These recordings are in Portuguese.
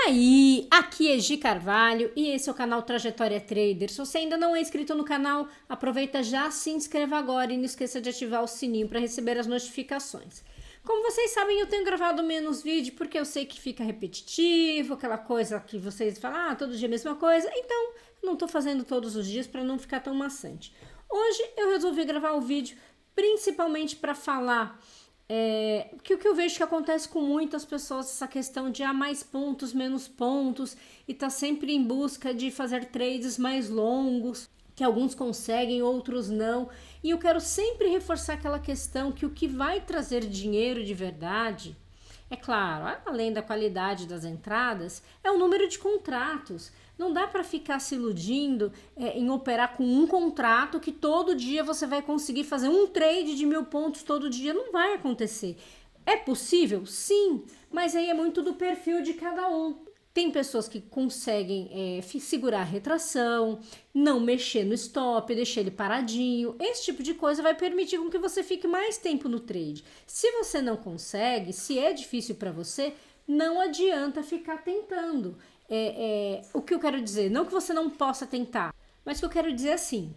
aí, aqui é Gi Carvalho e esse é o canal Trajetória Trader. Se você ainda não é inscrito no canal, aproveita já, se inscreva agora e não esqueça de ativar o sininho para receber as notificações. Como vocês sabem, eu tenho gravado menos vídeo porque eu sei que fica repetitivo, aquela coisa que vocês falam, todo dia a mesma coisa, então eu não tô fazendo todos os dias para não ficar tão maçante. Hoje eu resolvi gravar o vídeo principalmente para falar que o que eu vejo que acontece com muitas pessoas, essa questão de mais pontos, menos pontos, e tá sempre em busca de fazer trades mais longos, que alguns conseguem, outros não. E eu quero sempre reforçar aquela questão que o que vai trazer dinheiro de verdade, é claro, além da qualidade das entradas, é o número de contratos. Não dá para ficar se iludindo em operar com um contrato que todo dia você vai conseguir fazer um trade de 1.000 pontos todo dia. Não vai acontecer. É possível? Sim, mas aí é muito do perfil de cada um. Tem pessoas que conseguem segurar a retração, não mexer no stop, deixar ele paradinho. Esse tipo de coisa vai permitir com que você fique mais tempo no trade. Se você não consegue, se é difícil para você, não adianta ficar tentando. O que eu quero dizer, não que você não possa tentar, mas o que eu quero dizer assim,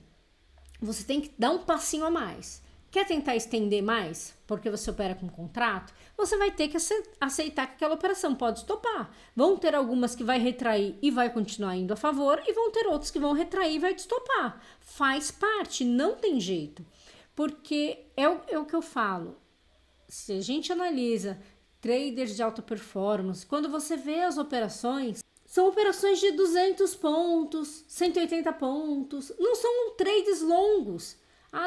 você tem que dar um passinho a mais. Quer tentar estender mais, porque você opera com contrato, você vai ter que aceitar que aquela operação pode estopar. Vão ter algumas que vai retrair e vai continuar indo a favor, e vão ter outras que vão retrair e vai estopar. Faz parte, não tem jeito. Porque é o que eu falo. Se a gente analisa traders de alta performance, quando você vê as operações, são operações de 200 pontos, 180 pontos, não são trades longos.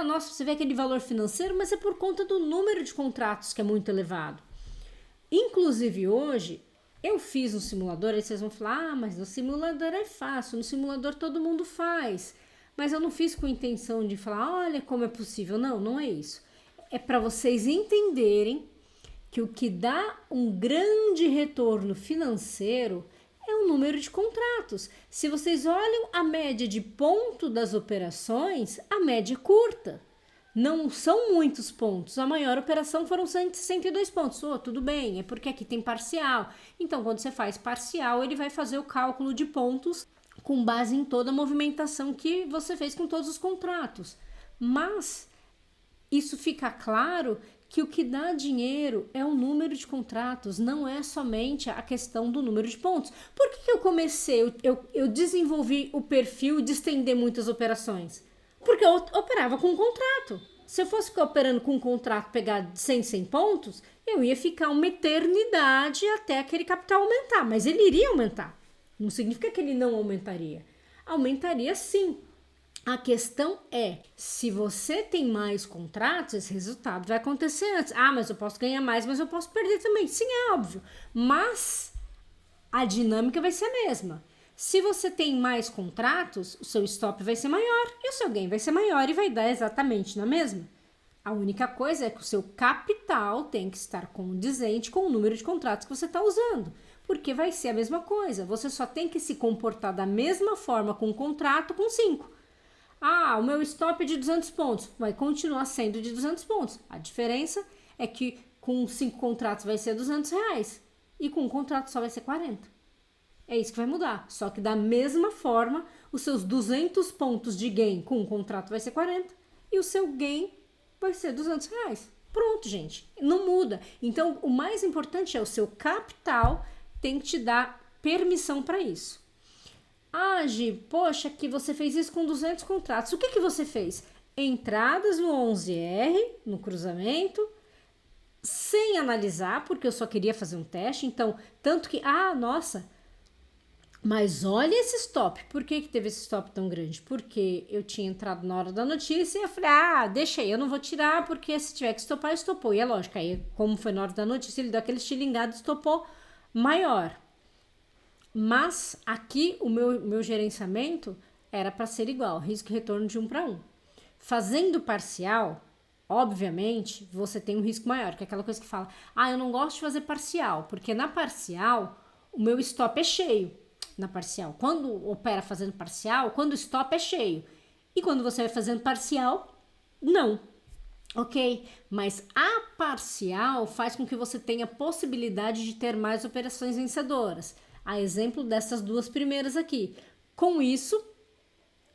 Nossa, você vê aquele valor financeiro, mas é por conta do número de contratos que é muito elevado. Inclusive hoje, eu fiz um simulador, aí vocês vão falar, mas no simulador é fácil, no simulador todo mundo faz. Mas eu não fiz com a intenção de falar, olha como é possível. Não, não é isso. É para vocês entenderem que o que dá um grande retorno financeiro é o número de contratos. Se vocês olham a média de ponto das operações, a média é curta. Não são muitos pontos. A maior operação foram 102 pontos. Tudo bem, é porque aqui tem parcial. Então, quando você faz parcial, ele vai fazer o cálculo de pontos com base em toda a movimentação que você fez com todos os contratos. Mas isso fica claro que o que dá dinheiro é o número de contratos, não é somente a questão do número de pontos. Por que eu comecei, eu desenvolvi o perfil de estender muitas operações? Porque eu operava com um contrato. Se eu fosse ficar operando com um contrato pegar de 100 pontos, eu ia ficar uma eternidade até aquele capital aumentar, mas ele iria aumentar. Não significa que ele não aumentaria. Aumentaria sim. A questão é, se você tem mais contratos, esse resultado vai acontecer antes. Mas eu posso ganhar mais, mas eu posso perder também. Sim, é óbvio. Mas a dinâmica vai ser a mesma. Se você tem mais contratos, o seu stop vai ser maior e o seu ganho vai ser maior e vai dar exatamente na mesma. A única coisa é que o seu capital tem que estar condizente com o número de contratos que você está usando. Porque vai ser a mesma coisa. Você só tem que se comportar da mesma forma com um contrato com 5. O meu stop é de 200 pontos. Vai continuar sendo de 200 pontos. A diferença é que com 5 contratos vai ser R$200 e com um contrato só vai ser 40. É isso que vai mudar. Só que da mesma forma, os seus 200 pontos de gain com um contrato vai ser 40 e o seu gain vai ser R$200. Pronto, gente. Não muda. Então, o mais importante é o seu capital tem que te dar permissão para isso. Gi, poxa, que você fez isso com 200 contratos. O que você fez? Entradas no 11R, no cruzamento, sem analisar, porque eu só queria fazer um teste. Então, tanto que, nossa, mas olha esse stop. Por que teve esse stop tão grande? Porque eu tinha entrado na hora da notícia e eu falei, deixa aí, eu não vou tirar, porque se tiver que estopar, estopou. E é lógico, aí como foi na hora da notícia, ele deu aquele estilingado e estopou maior. Mas aqui o meu gerenciamento era para ser igual, risco e retorno de 1 para 1. Fazendo parcial, obviamente, você tem um risco maior, que é aquela coisa que fala, eu não gosto de fazer parcial, porque na parcial o meu stop é cheio. Na parcial, quando opera fazendo parcial, quando o stop é cheio. E quando você vai fazendo parcial, não. Ok? Mas a parcial faz com que você tenha possibilidade de ter mais operações vencedoras. A exemplo dessas duas primeiras aqui. Com isso,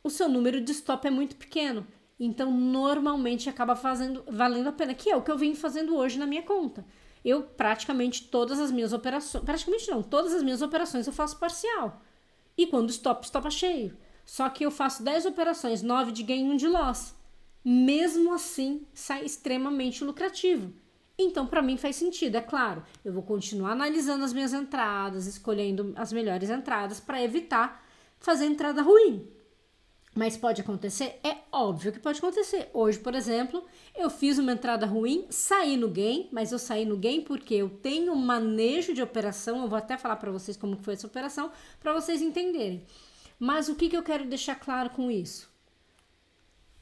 o seu número de stop é muito pequeno. Então, normalmente acaba valendo a pena, que é o que eu venho fazendo hoje na minha conta. Eu praticamente todas as minhas operações, todas as minhas operações eu faço parcial. E quando stop cheio. Só que eu faço 10 operações, 9 de gain e 1 de loss. Mesmo assim, sai extremamente lucrativo. Então, para mim faz sentido, é claro. Eu vou continuar analisando as minhas entradas, escolhendo as melhores entradas para evitar fazer entrada ruim. Mas pode acontecer? É óbvio que pode acontecer. Hoje, por exemplo, eu fiz uma entrada ruim, saí no gain, mas eu saí no gain porque eu tenho um manejo de operação, eu vou até falar para vocês como foi essa operação, para vocês entenderem. Mas o que eu quero deixar claro com isso?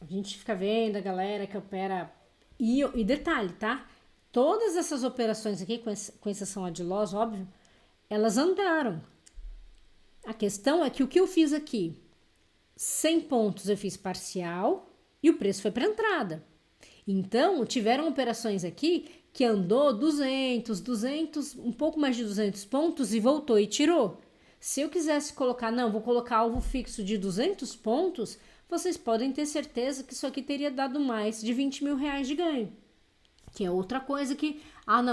A gente fica vendo a galera que opera... E detalhe, tá? Todas essas operações aqui, com exceção a de loss, óbvio, elas andaram. A questão é que o que eu fiz aqui, 100 pontos eu fiz parcial e o preço foi para entrada. Então, tiveram operações aqui que andou 200, um pouco mais de 200 pontos e voltou e tirou. Se eu quisesse colocar, vou colocar alvo fixo de 200 pontos, vocês podem ter certeza que isso aqui teria dado mais de 20 mil reais de ganho. Que é outra coisa que,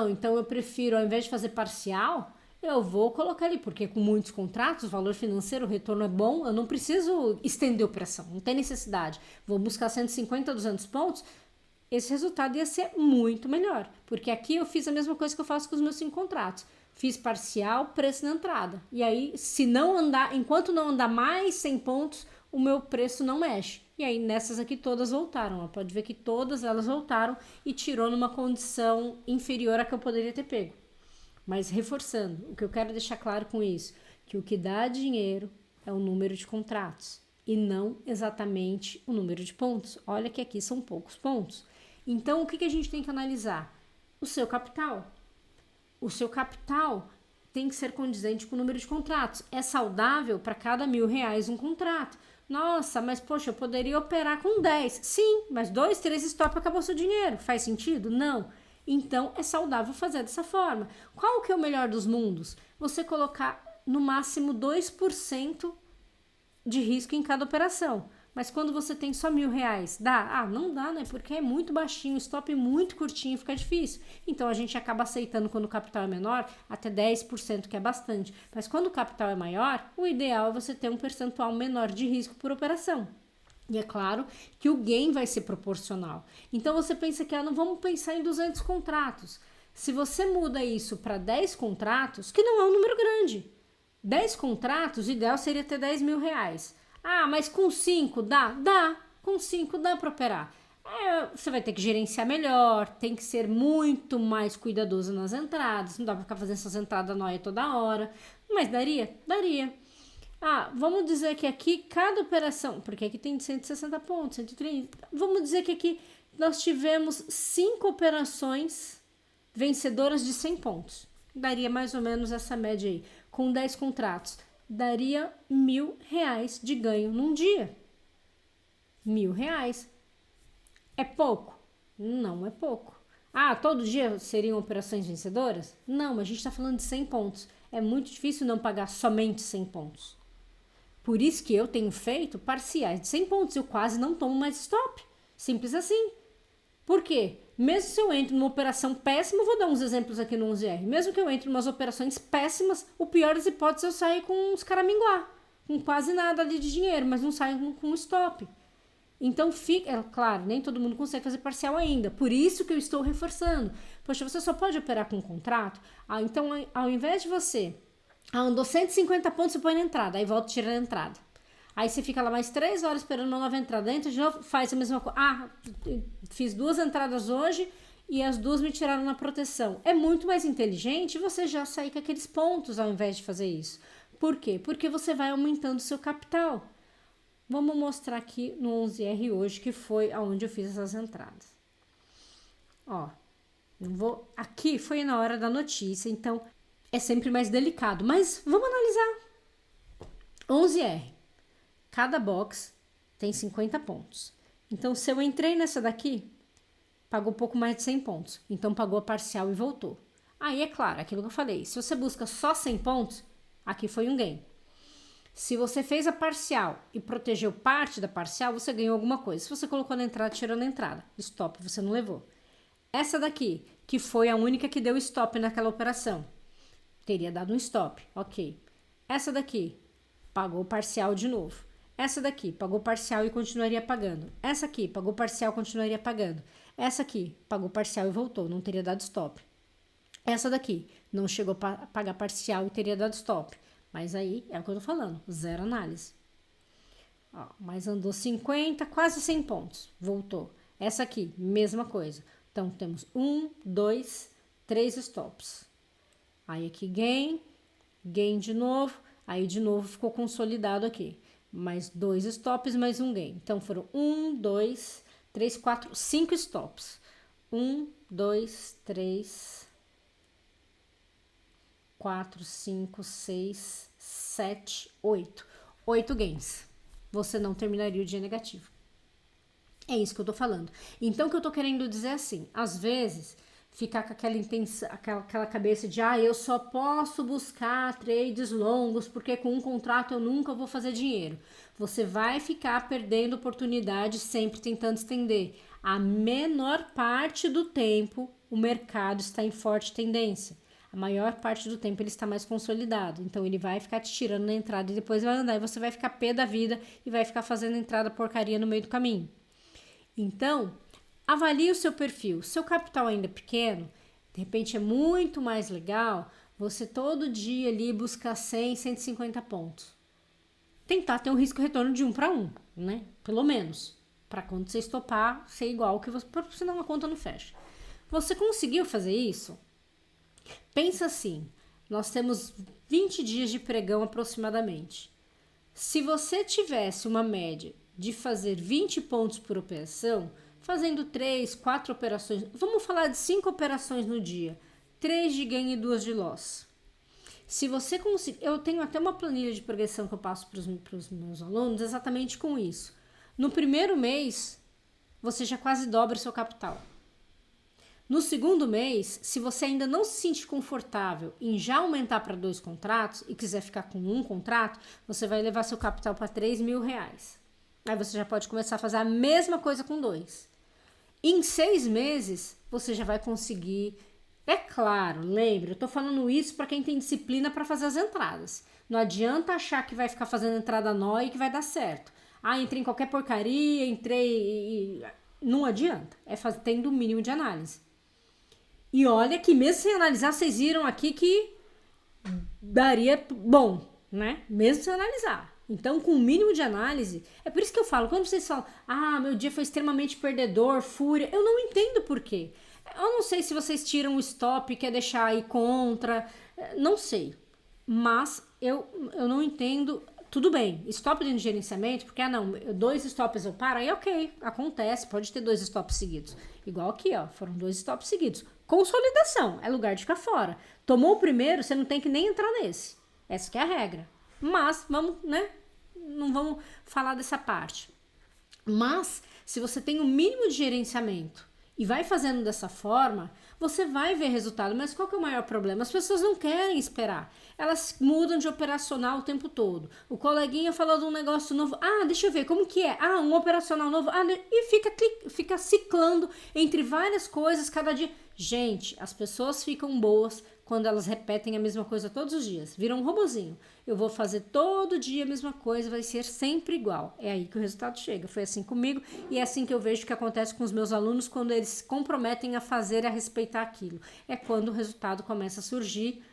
então eu prefiro, ao invés de fazer parcial, eu vou colocar ali, porque com muitos contratos, o valor financeiro, o retorno é bom, eu não preciso estender a operação, não tem necessidade. Vou buscar 150, 200 pontos, esse resultado ia ser muito melhor, porque aqui eu fiz a mesma coisa que eu faço com os meus 5 contratos. Fiz parcial, preço na entrada. E aí, se não andar, enquanto não andar mais 100 pontos, o meu preço não mexe. E aí, nessas aqui todas voltaram. Pode ver que todas elas voltaram e tirou numa condição inferior à que eu poderia ter pego. Mas reforçando, o que eu quero deixar claro com isso, que o que dá dinheiro é o número de contratos e não exatamente o número de pontos. Olha que aqui são poucos pontos. Então, o que a gente tem que analisar? O seu capital. O seu capital tem que ser condizente com o número de contratos. É saudável para cada R$1.000 um contrato. Nossa, mas poxa, eu poderia operar com 10. Sim, mas 2, 3 stop acabou seu dinheiro. Faz sentido? Não. Então, é saudável fazer dessa forma. Qual que é o melhor dos mundos? Você colocar no máximo 2% de risco em cada operação. Mas quando você tem só R$1.000, dá? Não dá, né? Porque é muito baixinho, o stop é muito curtinho, fica difícil. Então, a gente acaba aceitando quando o capital é menor, até 10%, que é bastante. Mas quando o capital é maior, o ideal é você ter um percentual menor de risco por operação. E é claro que o gain vai ser proporcional. Então, você pensa que, não vamos pensar em 200 contratos. Se você muda isso para 10 contratos, que não é um número grande. 10 contratos, o ideal seria ter R$10.000. Mas com 5 dá? Dá. Com 5 dá para operar. Você vai ter que gerenciar melhor, tem que ser muito mais cuidadoso nas entradas. Não dá para ficar fazendo essas entradas nóia toda hora. Mas daria? Daria. Vamos dizer que aqui cada operação, porque aqui tem 160 pontos, 130, vamos dizer que aqui nós tivemos 5 operações vencedoras de 100 pontos. Daria mais ou menos essa média aí, com 10 contratos. Daria R$1.000 de ganho num dia. R$1.000. É pouco? Não é pouco. Todo dia seriam operações vencedoras? Não, mas a gente está falando de 100 pontos. É muito difícil não pagar somente 100 pontos. Por isso que eu tenho feito parciais de 100 pontos. Eu quase não tomo mais stop. Simples assim. Por quê? Mesmo se eu entro numa operação péssima, eu vou dar uns exemplos aqui no 11R. Mesmo que eu entre em umas operações péssimas, o pior das hipóteses eu saio com uns caraminguá. Com quase nada ali de dinheiro, mas não saio com stop. Então, claro, nem todo mundo consegue fazer parcial ainda. Por isso que eu estou reforçando. Poxa, você só pode operar com um contrato? Então, ao invés de você... andou 150 pontos, você põe na entrada. Aí volta e tira a entrada. Aí você fica lá mais 3 horas esperando uma nova entrada. Entra de novo, faz a mesma coisa. Fiz 2 entradas hoje e as 2 me tiraram na proteção. É muito mais inteligente você já sair com aqueles pontos ao invés de fazer isso. Por quê? Porque você vai aumentando o seu capital. Vamos mostrar aqui no 11R hoje, que foi aonde eu fiz essas entradas. Aqui foi na hora da notícia, então é sempre mais delicado. Mas vamos analisar. 11R. Cada box tem 50 pontos. Então, se eu entrei nessa daqui, pagou pouco mais de 100 pontos. Então, pagou a parcial e voltou. Aí, é claro, aquilo que eu falei. Se você busca só 100 pontos, Aqui foi um gain. Se você fez a parcial e protegeu parte da parcial, você ganhou alguma coisa. Se você colocou na entrada, tirou na entrada. Stop, você não levou. Essa daqui, que foi a única que deu stop naquela operação, teria dado um stop, ok. Essa daqui, pagou parcial de novo. Essa daqui, pagou parcial e continuaria pagando. Essa aqui, pagou parcial e continuaria pagando. Essa aqui, pagou parcial e voltou, não teria dado stop. Essa daqui, não chegou a pagar parcial e teria dado stop. Mas aí, é o que eu tô falando, zero análise. Ó, mas andou 50, quase 100 pontos, voltou. Essa aqui, mesma coisa. Então, temos 1, 2, 3 stops. Aí aqui, gain de novo. Aí, de novo, ficou consolidado aqui. Mais 2 stops, mais um gain. Então, foram 1, 2, 3, 4, 5 stops. 1, 2, 3, 4, 5, 6, 7, 8. 8 gains. Você não terminaria o dia negativo. É isso que eu tô falando. Então, o que eu tô querendo dizer é assim, às vezes, ficar com aquela cabeça de, eu só posso buscar trades longos, porque com um contrato eu nunca vou fazer dinheiro. Você vai ficar perdendo oportunidade sempre tentando estender. A menor parte do tempo, o mercado está em forte tendência. A maior parte do tempo ele está mais consolidado. Então, ele vai ficar te tirando na entrada e depois vai andar. E você vai ficar pé da vida e vai ficar fazendo entrada porcaria no meio do caminho. Então, avalie o seu perfil. Seu capital ainda é pequeno, de repente é muito mais legal você todo dia ali buscar 100, 150 pontos. Tentar ter um risco-retorno de 1 para 1, né? Pelo menos. Para quando você estopar, ser igual que você... Senão a conta não fecha. Você conseguiu fazer isso? Pensa assim, nós temos 20 dias de pregão aproximadamente. Se você tivesse uma média de fazer 20 pontos por operação, fazendo 3, 4 operações, vamos falar de 5 operações no dia, 3 de ganho e 2 de loss. Se você conseguir, eu tenho até uma planilha de progressão que eu passo para os meus alunos exatamente com isso. No primeiro mês, você já quase dobra o seu capital. No segundo mês, se você ainda não se sentir confortável em já aumentar para 2 contratos e quiser ficar com um contrato, você vai levar seu capital para R$3.000. Aí você já pode começar a fazer a mesma coisa com 2. Em 6 meses, você já vai conseguir... É claro, lembre, eu tô falando isso para quem tem disciplina para fazer as entradas. Não adianta achar que vai ficar fazendo entrada nó e que vai dar certo. Entrei em qualquer porcaria, entrei... Não adianta. É tendo o mínimo de análise. E olha que mesmo sem analisar, vocês viram aqui que daria bom, né? Mesmo sem analisar. Então, com o mínimo de análise, é por isso que eu falo, quando vocês falam, meu dia foi extremamente perdedor, fúria, eu não entendo por quê. Eu não sei se vocês tiram o stop, quer deixar aí contra, não sei. Mas eu não entendo, tudo bem, stop dentro de gerenciamento, porque, 2 stops eu paro, aí ok, acontece, pode ter 2 stops seguidos. Igual aqui, foram 2 stops seguidos. Consolidação, é lugar de ficar fora. Tomou o primeiro, você não tem que nem entrar nesse. Essa que é a regra. Mas, não vamos falar dessa parte. Mas, se você tem um mínimo de gerenciamento e vai fazendo dessa forma, você vai ver resultado. Mas qual que é o maior problema? As pessoas não querem esperar. Elas mudam de operacional o tempo todo. O coleguinha falou de um negócio novo. Deixa eu ver, como que é? Um operacional novo. E fica ciclando entre várias coisas cada dia. Gente, as pessoas ficam boas quando elas repetem a mesma coisa todos os dias. Viram um robozinho. Eu vou fazer todo dia a mesma coisa, vai ser sempre igual. É aí que o resultado chega. Foi assim comigo e é assim que eu vejo que acontece com os meus alunos quando eles se comprometem a fazer e a respeitar aquilo. É quando o resultado começa a surgir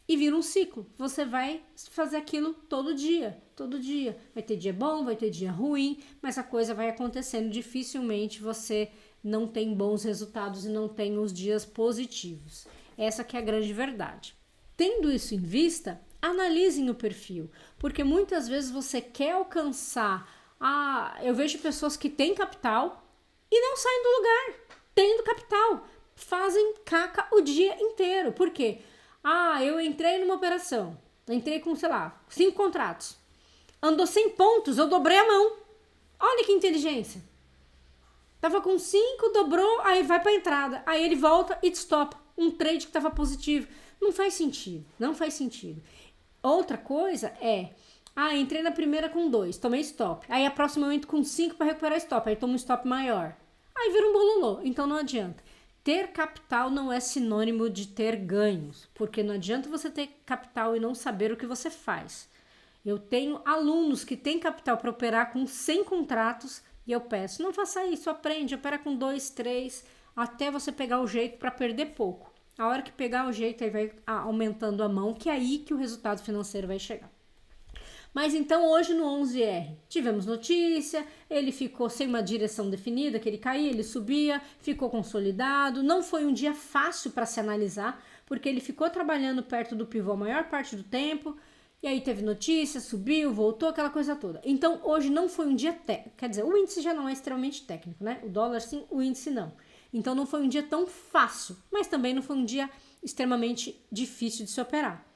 e vira um ciclo. Você vai fazer aquilo todo dia, todo dia. Vai ter dia bom, vai ter dia ruim, mas a coisa vai acontecendo. Dificilmente você não tem bons resultados e não tem os dias positivos. Essa que é a grande verdade. Tendo isso em vista, analisem o perfil, porque muitas vezes você quer alcançar... eu vejo pessoas que têm capital e não saem do lugar, tendo capital, fazem caca o dia inteiro. Por quê? Eu entrei numa operação, entrei com, 5 contratos, andou 100 pontos, eu dobrei a mão. Olha que inteligência. Tava com 5, dobrou, aí vai pra entrada, aí ele volta e te stopa um trade que tava positivo. Não faz sentido, não faz sentido. Outra coisa é, entrei na primeira com 2, tomei stop. Aí a próxima eu entro com 5 para recuperar stop, aí tomo um stop maior. Aí vira um bololô, então não adianta. Ter capital não é sinônimo de ter ganhos, porque não adianta você ter capital e não saber o que você faz. Eu tenho alunos que têm capital para operar com 100 contratos e eu peço, não faça isso, aprende, opera com 2, 3, até você pegar o jeito para perder pouco. A hora que pegar o jeito, aí vai aumentando a mão, que é aí que o resultado financeiro vai chegar. Mas então hoje no 11R tivemos notícia, ele ficou sem uma direção definida, que ele caía, ele subia, ficou consolidado. Não foi um dia fácil para se analisar, porque ele ficou trabalhando perto do pivô a maior parte do tempo, e aí teve notícia, subiu, voltou, aquela coisa toda. Então hoje não foi um dia técnico, quer dizer, o índice já não é extremamente técnico, né? O dólar sim, o índice não. Então não foi um dia tão fácil, mas também não foi um dia extremamente difícil de se operar.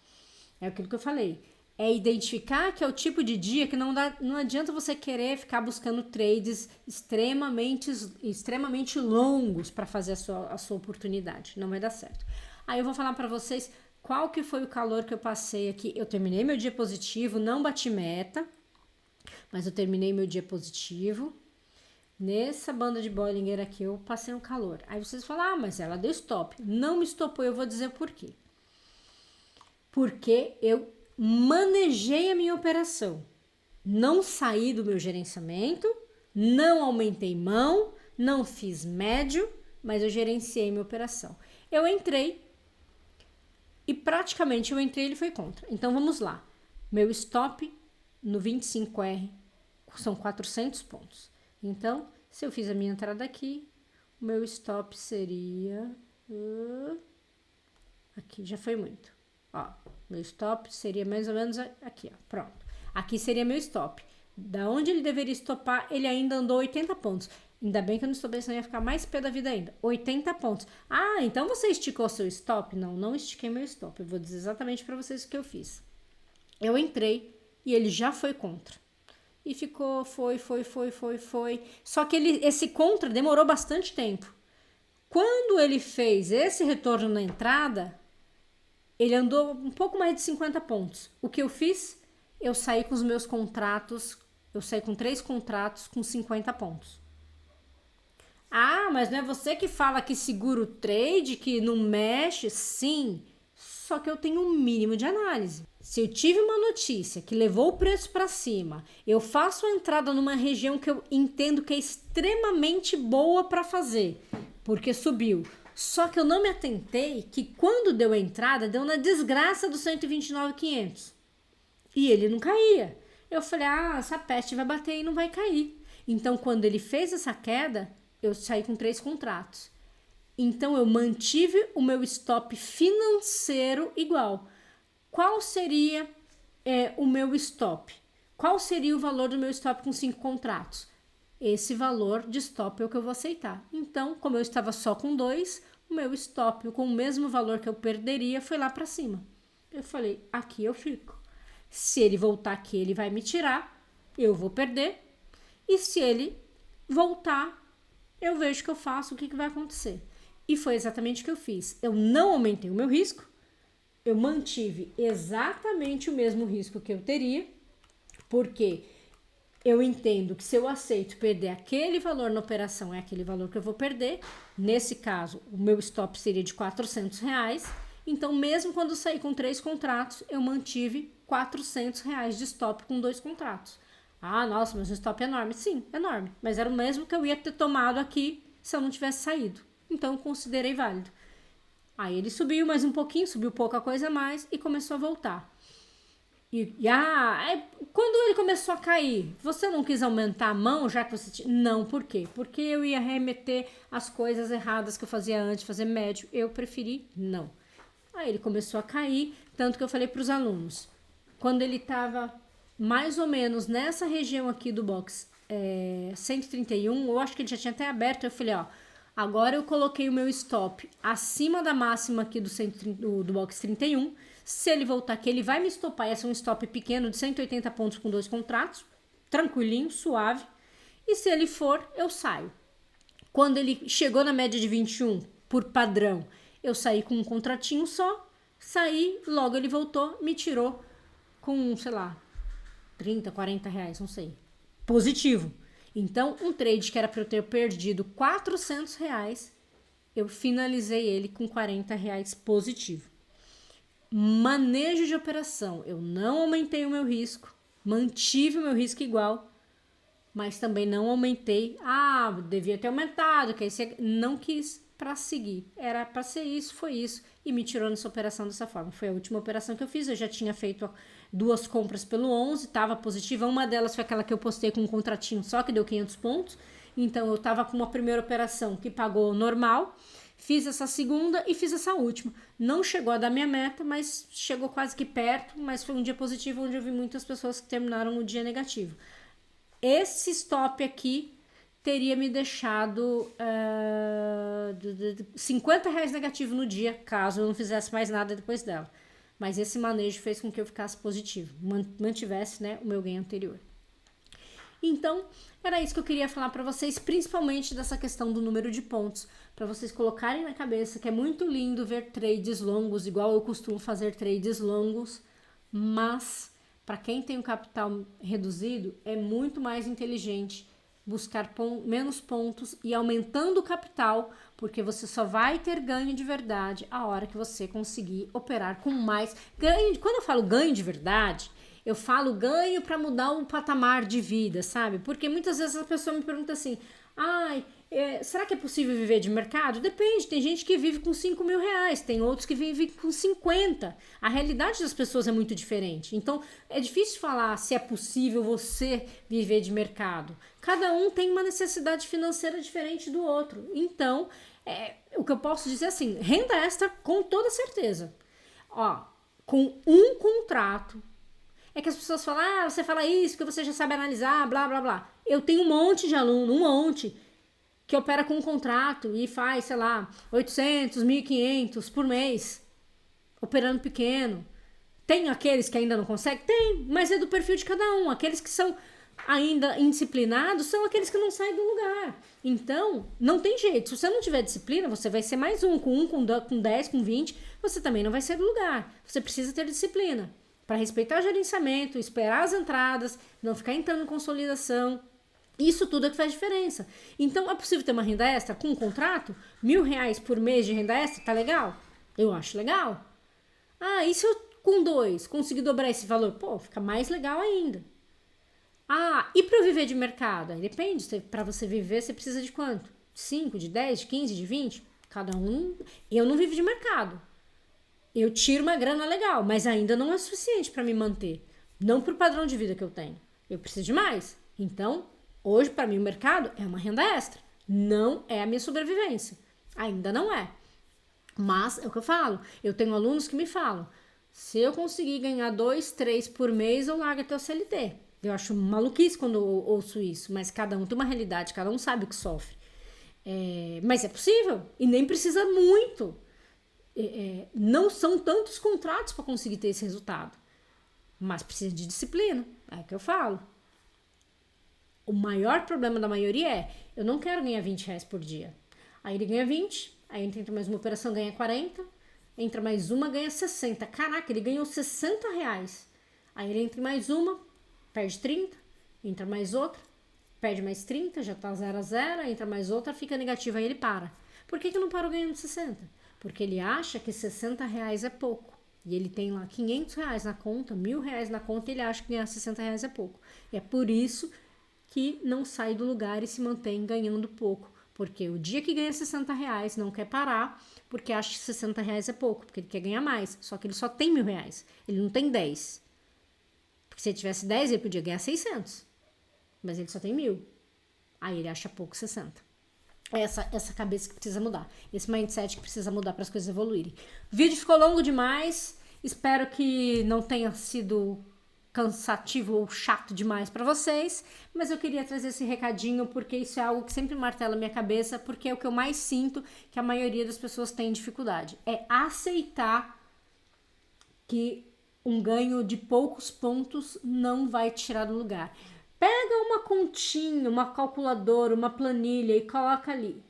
É aquilo que eu falei. É identificar que é o tipo de dia que não adianta você querer ficar buscando trades extremamente longos para fazer a sua oportunidade. Não vai dar certo. Aí eu vou falar para vocês qual que foi o calor que eu passei aqui. Eu terminei meu dia positivo, não bati meta, mas eu terminei meu dia positivo. Nessa banda de Bollinger aqui eu passei um calor. Aí vocês falam, mas ela deu stop. Não me estopou, eu vou dizer por quê. Porque eu manejei a minha operação, não saí do meu gerenciamento, não aumentei mão, não fiz médio, mas eu gerenciei minha operação. Eu entrei e praticamente eu entrei e ele foi contra. Então vamos lá, meu stop no 25R são 400 pontos. Então, se eu fiz a minha entrada aqui, o meu stop seria... aqui já foi muito. Ó, meu stop seria mais ou menos aqui, ó, pronto. Aqui seria meu stop. Da onde ele deveria estopar, ele ainda andou 80 pontos. Ainda bem que eu não estou pensando, ia ficar mais pé da vida ainda. 80 pontos. Então você esticou seu stop? Não, não estiquei meu stop. Eu vou dizer exatamente para vocês o que eu fiz. Eu entrei e ele já foi contra. E ficou, foi. Só que esse contra demorou bastante tempo. Quando ele fez esse retorno na entrada, ele andou um pouco mais de 50 pontos. O que eu fiz? Eu saí com os meus contratos, eu saí com 3 contratos com 50 pontos. Mas não é você que fala que segura o trade, que não mexe? Sim, só que eu tenho um mínimo de análise. Se eu tive uma notícia que levou o preço para cima, eu faço a entrada numa região que eu entendo que é extremamente boa para fazer, porque subiu. Só que eu não me atentei que quando deu a entrada, deu na desgraça do 129.500. E ele não caía. Eu falei, essa peste vai bater e não vai cair. Então, quando ele fez essa queda, eu saí com 3 contratos. Então, eu mantive o meu stop financeiro igual. Qual seria o meu stop? Qual seria o valor do meu stop com 5 contratos? Esse valor de stop é o que eu vou aceitar. Então, como eu estava só com 2, o meu stop com o mesmo valor que eu perderia foi lá para cima. Eu falei, aqui eu fico. Se ele voltar aqui, ele vai me tirar, eu vou perder. E se ele voltar, eu vejo o que eu faço, o que vai acontecer. E foi exatamente o que eu fiz. Eu não aumentei o meu risco, eu mantive exatamente o mesmo risco que eu teria, porque eu entendo que se eu aceito perder aquele valor na operação, é aquele valor que eu vou perder. Nesse caso, o meu stop seria de R$400. Então, mesmo quando eu saí com 3 contratos, eu mantive R$400 de stop com 2 contratos. Nossa, mas o stop é enorme. Sim, enorme. Mas era o mesmo que eu ia ter tomado aqui se eu não tivesse saído. Então, eu considerei válido. Aí ele subiu mais um pouquinho, subiu pouca coisa a mais e começou a voltar. Quando ele começou a cair, você não quis aumentar a mão já que você tinha? Não, por quê? Porque eu ia remeter as coisas erradas que eu fazia antes, fazer médio. Eu preferi não. Aí ele começou a cair, tanto que eu falei para os alunos, quando ele estava mais ou menos nessa região aqui do box 131, eu acho que ele já tinha até aberto, eu falei, agora eu coloquei o meu stop acima da máxima aqui do box 31, se ele voltar aqui, ele vai me estopar, esse é um stop pequeno de 180 pontos com 2 contratos, tranquilinho, suave, e se ele for, eu saio. Quando ele chegou na média de 21, por padrão, eu saí com um contratinho só, saí, logo ele voltou, me tirou com, sei lá, 30, 40 reais, não sei. Positivo. Então, um trade que era para eu ter perdido 400 reais, eu finalizei ele com 40 reais positivo. Manejo de operação. Eu não aumentei o meu risco, mantive o meu risco igual, mas também não aumentei. Devia ter aumentado, que aí você não quis para seguir. Era para ser isso, foi isso, e me tirou nessa operação dessa forma. Foi a última operação que eu fiz. Eu já tinha feito 2 compras pelo 11, estava positiva. Uma delas foi aquela que eu postei com um contratinho só, que deu 500 pontos. Então, eu estava com uma primeira operação que pagou normal, fiz essa segunda e fiz essa última. Não chegou a dar minha meta, mas chegou quase que perto, mas foi um dia positivo, onde eu vi muitas pessoas que terminaram o dia negativo. Esse stop aqui teria me deixado 50 reais negativo no dia, caso eu não fizesse mais nada depois dela. Mas esse manejo fez com que eu ficasse positivo, mantivesse, né, o meu ganho anterior. Então, era isso que eu queria falar para vocês, principalmente dessa questão do número de pontos, para vocês colocarem na cabeça que é muito lindo ver trades longos, igual eu costumo fazer trades longos, mas para quem tem um capital reduzido, é muito mais inteligente buscar menos pontos e aumentando o capital, porque você só vai ter ganho de verdade a hora que você conseguir operar com mais ganho. Quando eu falo ganho de verdade, eu falo ganho para mudar um patamar de vida, sabe? Porque muitas vezes a pessoa me pergunta assim, será que é possível viver de mercado? Depende, tem gente que vive com 5 mil reais, tem outros que vivem com 50. A realidade das pessoas é muito diferente. Então, é difícil falar se é possível você viver de mercado. Cada um tem uma necessidade financeira diferente do outro. Então, o que eu posso dizer assim, renda extra com toda certeza. Com um contrato, é que as pessoas falam, você fala isso porque você já sabe analisar, blá, blá, blá. Eu tenho um monte de aluno, que opera com um contrato e faz, sei lá, 800, 1.500 por mês, operando pequeno. Tem aqueles que ainda não conseguem? Tem, mas é do perfil de cada um. Aqueles que são ainda indisciplinados são aqueles que não saem do lugar. Então, não tem jeito. Se você não tiver disciplina, você vai ser mais um, com 10, com 20, você também não vai ser do lugar. Você precisa ter disciplina para respeitar o gerenciamento, esperar as entradas, não ficar entrando em consolidação. Isso tudo é que faz diferença. Então, é possível ter uma renda extra com um contrato? R$1.000 por mês de renda extra, tá legal? Eu acho legal. E se eu com 2 conseguir dobrar esse valor? Pô, fica mais legal ainda. E para eu viver de mercado? Depende, para você viver você precisa de quanto? 5, de 10, de 15, de 20? Cada um. Eu não vivo de mercado. Eu tiro uma grana legal, mas ainda não é suficiente para me manter. Não pro padrão de vida que eu tenho. Eu preciso de mais. Então, hoje, para mim, o mercado é uma renda extra. Não é a minha sobrevivência. Ainda não é. Mas, é o que eu falo. Eu tenho alunos que me falam, se eu conseguir ganhar 2, 3 por mês, eu largo até o CLT. Eu acho maluquice quando eu ouço isso, mas cada um tem uma realidade, cada um sabe o que sofre. Mas é possível, e nem precisa muito. Não são tantos contratos para conseguir ter esse resultado, mas precisa de disciplina, é o que eu falo. O maior problema da maioria eu não quero ganhar R$20 por dia. Aí ele ganha 20, aí entra mais uma operação, ganha 40, entra mais uma, ganha 60. Caraca, ele ganhou R$60. Aí ele entra mais uma, perde 30, entra mais outra, perde mais 30, já tá 0 a 0, entra mais outra, fica negativa, aí ele para. Por que eu não paro ganhando 60? Porque ele acha que R$60 é pouco. E ele tem lá R$500 na conta, R$1.000 na conta, e ele acha que ganhar R$60 é pouco. E é por isso que não sai do lugar e se mantém ganhando pouco. Porque o dia que ganha R$60 não quer parar, porque acha que R$60 é pouco, porque ele quer ganhar mais. Só que ele só tem R$1.000, ele não tem 10. Porque se ele tivesse 10, ele podia ganhar 600. Mas ele só tem 1.000. Aí ele acha pouco 60. Essa cabeça que precisa mudar. Esse mindset que precisa mudar para as coisas evoluírem. O vídeo ficou longo demais. Espero que não tenha sido cansativo ou chato demais para vocês. Mas eu queria trazer esse recadinho porque isso é algo que sempre martela a minha cabeça. Porque é o que eu mais sinto que a maioria das pessoas tem dificuldade. É aceitar que um ganho de poucos pontos não vai te tirar do lugar. Pega uma continha, uma calculadora, uma planilha e coloca ali.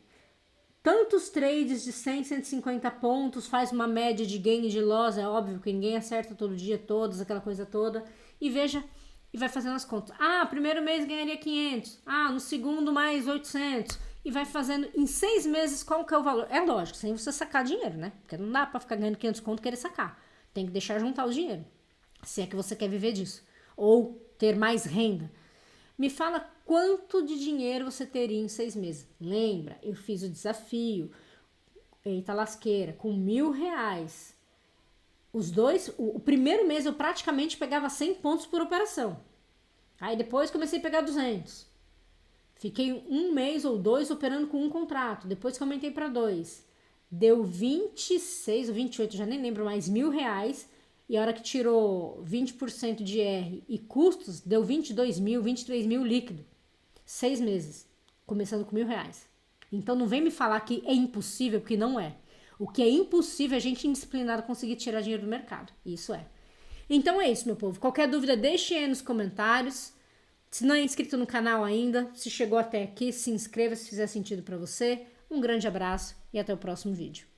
tantos trades de 100, 150 pontos, faz uma média de gain e de loss, é óbvio que ninguém acerta todo dia, todos, aquela coisa toda, e veja, e vai fazendo as contas. Primeiro mês ganharia 500, no segundo mais 800, e vai fazendo em 6 meses qual que é o valor. É lógico, sem você sacar dinheiro, né? Porque não dá pra ficar ganhando 500 conto e querer sacar. Tem que deixar juntar o dinheiro, se é que você quer viver disso, ou ter mais renda. Me fala quanto de dinheiro você teria em 6 meses. Lembra, eu fiz o desafio, eita lasqueira, com R$1.000. Os dois, o primeiro mês eu praticamente pegava 100 pontos por operação. Aí depois comecei a pegar 200. Fiquei 1 mês ou 2 operando com um contrato. Depois que aumentei para 2. Deu 26 ou 28, já nem lembro mais, R$1.000. E a hora que tirou 20% de R e custos, deu 22 mil, 23 mil líquido. 6 meses, começando com R$1.000. Então não vem me falar que é impossível, porque não é. O que é impossível é a gente indisciplinado conseguir tirar dinheiro do mercado. Isso é. Então é isso, meu povo. Qualquer dúvida, deixe aí nos comentários. Se não é inscrito no canal ainda, se chegou até aqui, se inscreva se fizer sentido para você. Um grande abraço e até o próximo vídeo.